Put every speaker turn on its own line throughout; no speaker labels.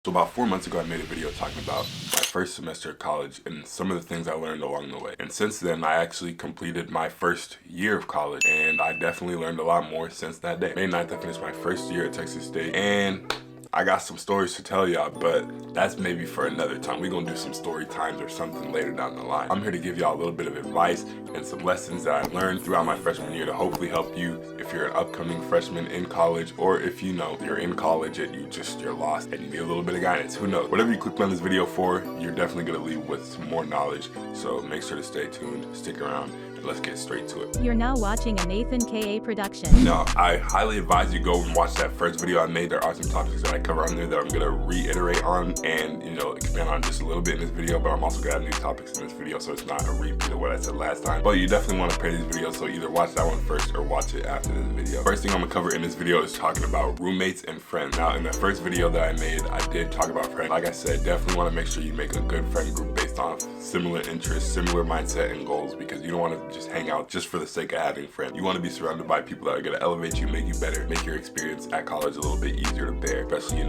So about 4 months ago, I made a video talking about my first semester of college and some of the things I learned along the way. And since then, I actually completed my first year of college, and I definitely learned a lot more since that day. May 9th, I finished my first year at Texas State, and I got some stories to tell y'all, but that's maybe for another time. We're gonna do some story times or something later down the line. I'm here to give y'all a little bit of advice and some lessons that I learned throughout my freshman year to hopefully help you if you're an upcoming freshman in college, or if you know you're in college and you're lost and you need a little bit of guidance. Who knows? Whatever you clicked on this video for, you're definitely gonna leave with some more knowledge. So make sure to stay tuned, stick around, and let's get straight to it.
You're now watching a NathanKA production.
Now, I highly advise you go and watch that first video I made. There are some topics that I cover on there that I'm gonna reiterate on and, expand on just a little bit in this video, but I'm also gonna have new topics in this video, so it's not a repeat of what I said last time. But you definitely wanna pair these videos, so either watch that one first or watch it after this video. First thing I'm gonna cover in this video is talking about roommates and friends. Now, in the first video that I made, I did talk about friends. Like I said, definitely wanna make sure you make a good friend group based on similar interests, similar mindset and goals, because you don't wanna just hang out just for the sake of having friends. You wanna be surrounded by people that are gonna elevate you, make you better, make your experience at college a little bit easier to bear, especially,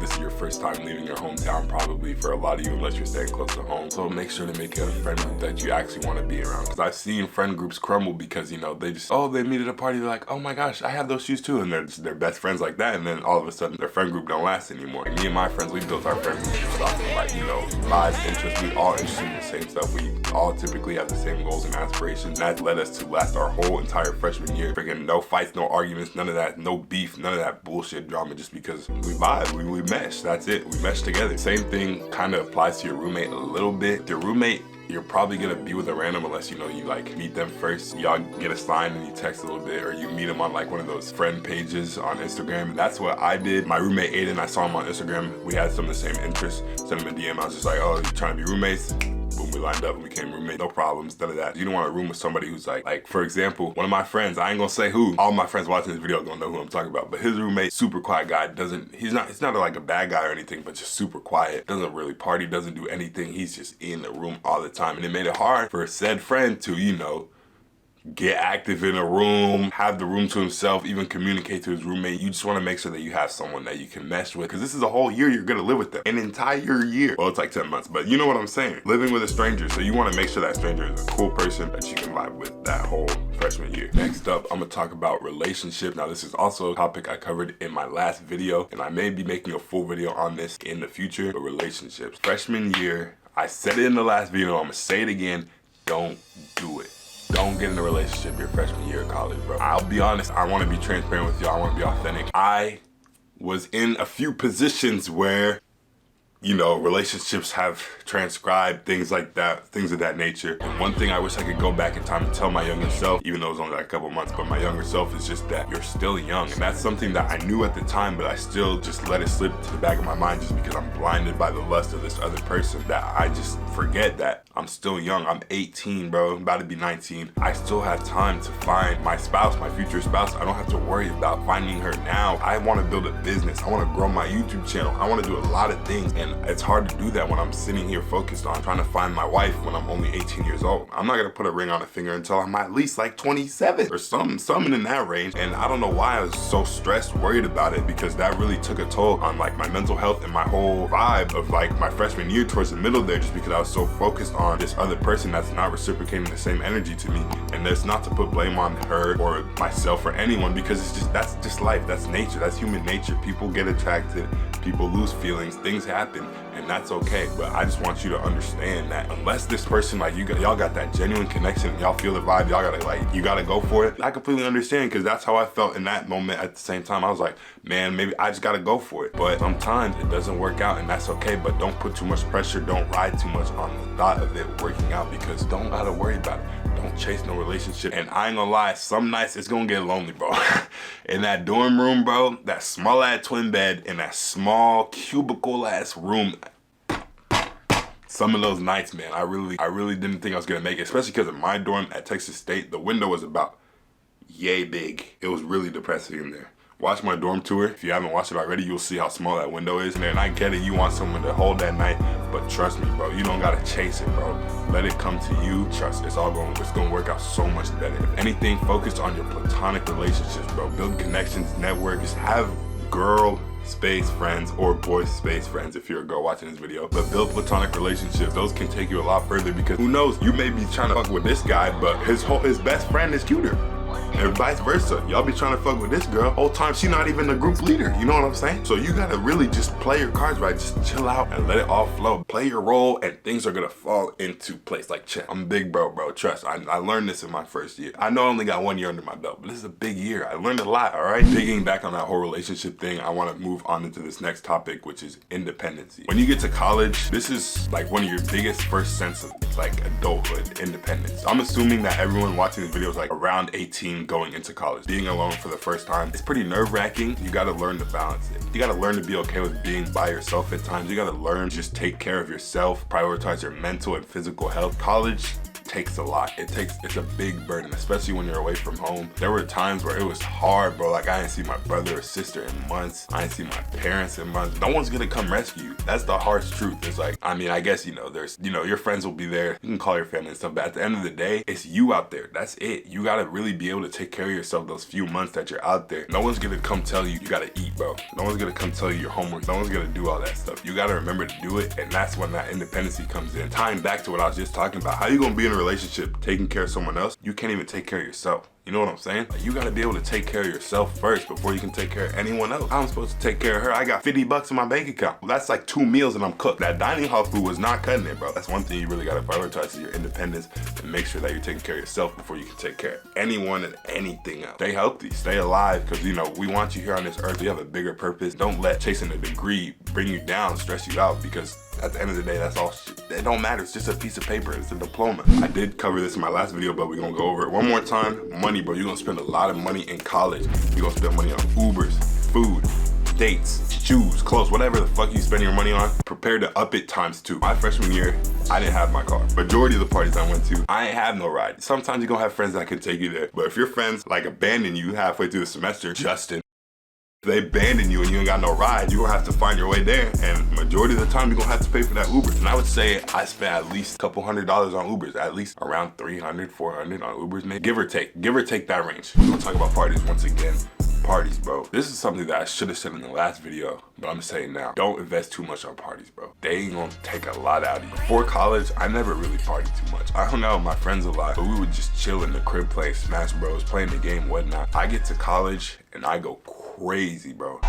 this is your first time leaving your hometown probably for a lot of you, unless you're staying close to home. So make sure to make a friend group that you actually wanna be around. Because I've seen friend groups crumble because, they just, they meet at a party, they're like, oh my gosh, I have those shoes too, and they're best friends like that, and then all of a sudden their friend group don't last anymore. Like, me and my friends, we built our friend group based off of lives, interests. We all interested in the same stuff. We all typically have the same goals and aspirations. That led us to last our whole entire freshman year. Freaking no fights, no arguments, none of that, no beef, none of that bullshit drama, just because we vibe, we mesh. That's it, we mesh together. Same thing kind of applies to your roommate a little bit. Your roommate, you're probably gonna be with a random unless you meet them first. Y'all get assigned and you text a little bit, or you meet them on like one of those friend pages on Instagram. That's what I did. My roommate Aiden, I saw him on Instagram. We had some of the same interests. Sent him a DM. I was just like, oh, you trying to be roommates? Boom, we lined up and became roommates. No problems, none of that. You don't want to room with somebody who's like, for example, one of my friends, I ain't gonna say who. All my friends watching this video are gonna know who I'm talking about. But his roommate, super quiet guy, he's not like a bad guy or anything, but just super quiet. Doesn't really party, doesn't do anything. He's just in the room all the time. And it made it hard for said friend to, get active in a room, have the room to himself, even communicate to his roommate. You just want to make sure that you have someone that you can mesh with, because this is a whole year you're gonna live with them. An entire year. Well, it's like 10 months, but you know what I'm saying. Living with a stranger, so you want to make sure that stranger is a cool person that you can vibe with that whole freshman year. Next up, I'm gonna talk about relationships. Now, this is also a topic I covered in my last video, and I may be making a full video on this in the future, but relationships. Freshman year, I said it in the last video, I'm gonna say it again, don't do it. Don't get in a relationship your freshman year of college, bro. I'll be honest, I wanna be transparent with you, I wanna be authentic. I was in a few positions where, relationships have transcribed, things like that, things of that nature. And one thing I wish I could go back in time and tell my younger self, even though it was only like a couple months, but my younger self is just that you're still young. And that's something that I knew at the time, but I still just let it slip to the back of my mind just because I'm blinded by the lust of this other person, that I just forget that I'm still young. I'm 18, bro, I'm about to be 19. I still have time to find my spouse, my future spouse. I don't have to worry about finding her now. I wanna build a business. I wanna grow my YouTube channel. I wanna do a lot of things, and it's hard to do that when I'm sitting here focused on trying to find my wife when I'm only 18 years old. I'm not gonna put a ring on a finger until I'm at least like 27 or something in that range. And I don't know why I was so stressed, worried about it, because that really took a toll on like my mental health and my whole vibe of like my freshman year towards the middle there, just because I was so focused on this other person that's not reciprocating the same energy to me. And that's not to put blame on her or myself or anyone, because that's just life, that's nature, that's human nature. People get attracted, people lose feelings, things happen, and that's okay. But I just want you to understand that unless this person, like y'all got that genuine connection, and y'all feel the vibe, y'all gotta you gotta go for it. I completely understand, because that's how I felt in that moment. At the same time, I was like, man, maybe I just gotta go for it. But sometimes it doesn't work out, and that's okay. But don't put too much pressure, don't ride too much on the thought of it working out, because don't gotta worry about it. Don't chase no relationship. And I ain't gonna lie, some nights it's gonna get lonely, bro. In that dorm room, bro, that small ass twin bed in that small cubicle ass room, some of those nights, man, I really didn't think I was gonna make it, especially because in my dorm at Texas State, the window was about yay big. It was really depressing in there. Watch my dorm tour. If you haven't watched it already, you'll see how small that window is. And I get it, you want someone to hold that night, but trust me, bro, you don't gotta chase it, bro. Let it come to you. Trust, it's gonna work out so much better. If anything, focus on your platonic relationships, bro. Build connections, network, just have girl space friends, or boys space friends if you're a girl watching this video. But build platonic relationships. Those can take you a lot further, because who knows, you may be trying to fuck with this guy, but his best friend is cuter. And vice versa. Y'all be trying to fuck with this girl, whole time she not even the group leader. You know what I'm saying? So you gotta really just play your cards right. Just chill out and let it all flow. Play your role and things are gonna fall into place. Like, check, I'm big bro, trust. I learned this in my first year. I know I only got 1 year under my belt, but this is a big year. I learned a lot, all right? Digging back on that whole relationship thing, I wanna move on into this next topic, which is independency. When you get to college, this is like one of your biggest first sense of like adulthood, independence. I'm assuming that everyone watching this video is like around 18 going into college. Being alone for the first time, it's pretty nerve-wracking. You gotta learn to balance it. You gotta learn to be okay with being by yourself at times. You gotta learn to just take care of yourself, prioritize your mental and physical health. College takes a lot. It's a big burden, especially when you're away from home. There were times where it was hard, bro. Like, I didn't see my brother or sister in months. I didn't see my parents in months. No one's gonna come rescue you. That's the harsh truth. It's like, I mean, I guess, there's, your friends will be there. You can call your family and stuff, but at the end of the day, it's you out there. That's it. You gotta really be able to take care of yourself those few months that you're out there. No one's gonna come tell you gotta eat, bro. No one's gonna come tell you your homework. No one's gonna do all that stuff. You gotta remember to do it, and that's when that independency comes in. Tying back to what I was just talking about, how you gonna be in a relationship taking care of someone else? You can't even take care of yourself. You know what I'm saying? Like, you gotta be able to take care of yourself first before you can take care of anyone else. I'm supposed to take care of her. I got 50 bucks in my bank account. Well, that's like 2 meals and I'm cooked. That dining hall food was not cutting it, bro. That's one thing you really gotta prioritize, is your independence, and make sure that you're taking care of yourself before you can take care of anyone and anything else. Stay healthy, stay alive, because we want you here on this earth. You have a bigger purpose. Don't let chasing a degree bring you down, stress you out, because at the end of the day, that's all shit. It don't matter. It's just a piece of paper. It's a diploma. I did cover this in my last video, but we're gonna go over it one more time. Money, bro. You're gonna spend a lot of money in college. You're gonna spend money on Ubers, food, dates, shoes, clothes, whatever the fuck you spend your money on. Prepare to up it ×2. My freshman year, I didn't have my car. Majority of the parties I went to, I ain't have no ride. Sometimes you're gonna have friends that can take you there, but if your friends like abandon you halfway through the semester, Justin, they abandon you and you ain't got no ride, you're gonna have to find your way there, and majority of the time you're gonna have to pay for that Uber. And I would say I spent at least a couple $100s on Ubers, at least around 300, 400 on Ubers, maybe. Give or take that range. We're gonna talk about parties once again. Parties, bro. This is something that I should have said in the last video, but I'm saying now. Don't invest too much on parties, bro. They ain't gonna take a lot out of you. Before college, I never really partied too much. I hung out with my friends a lot, but we would just chill in the crib playing Smash Bros, playing the game, whatnot. I get to college and I go crazy, bro.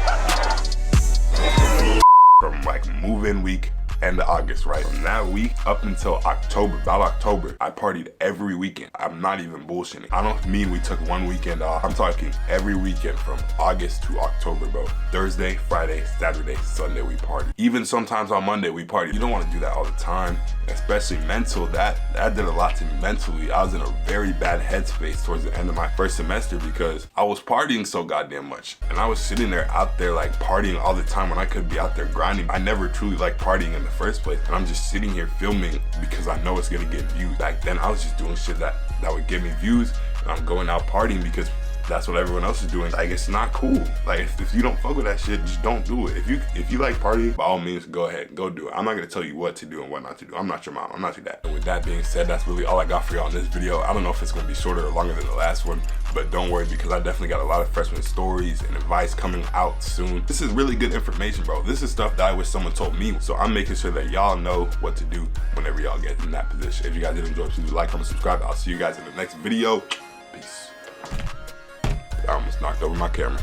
From like move-in week end of August, right? From that week up until October, about October, I partied every weekend. I'm not even bullshitting. I don't mean we took one weekend off. I'm talking every weekend from August to October, bro. Thursday, Friday, Saturday, Sunday, we party. Even sometimes on Monday, we party. You don't want to do that all the time, especially mental. That did a lot to me mentally. I was in a very bad headspace towards the end of my first semester because I was partying so goddamn much. And I was sitting there out there like partying all the time when I could be out there grinding. I never truly liked partying in the first place. And I'm just sitting here filming because I know it's gonna get views. Back then, I was just doing shit that would give me views, and I'm going out partying because that's what everyone else is doing. Like, it's not cool. Like, if you don't fuck with that shit, just don't do it. If you like partying, by all means, go ahead, go do it. I'm not gonna tell you what to do and what not to do. I'm not your mom, I'm not your dad. And with that being said, that's really all I got for y'all in this video. I don't know if it's gonna be shorter or longer than the last one, but don't worry, because I definitely got a lot of freshman stories and advice coming out soon. This is really good information, bro. This is stuff that I wish someone told me. So I'm making sure that y'all know what to do whenever y'all get in that position. If you guys did enjoy, please like, comment, subscribe. I'll see you guys in the next video. Peace. I almost knocked over my camera.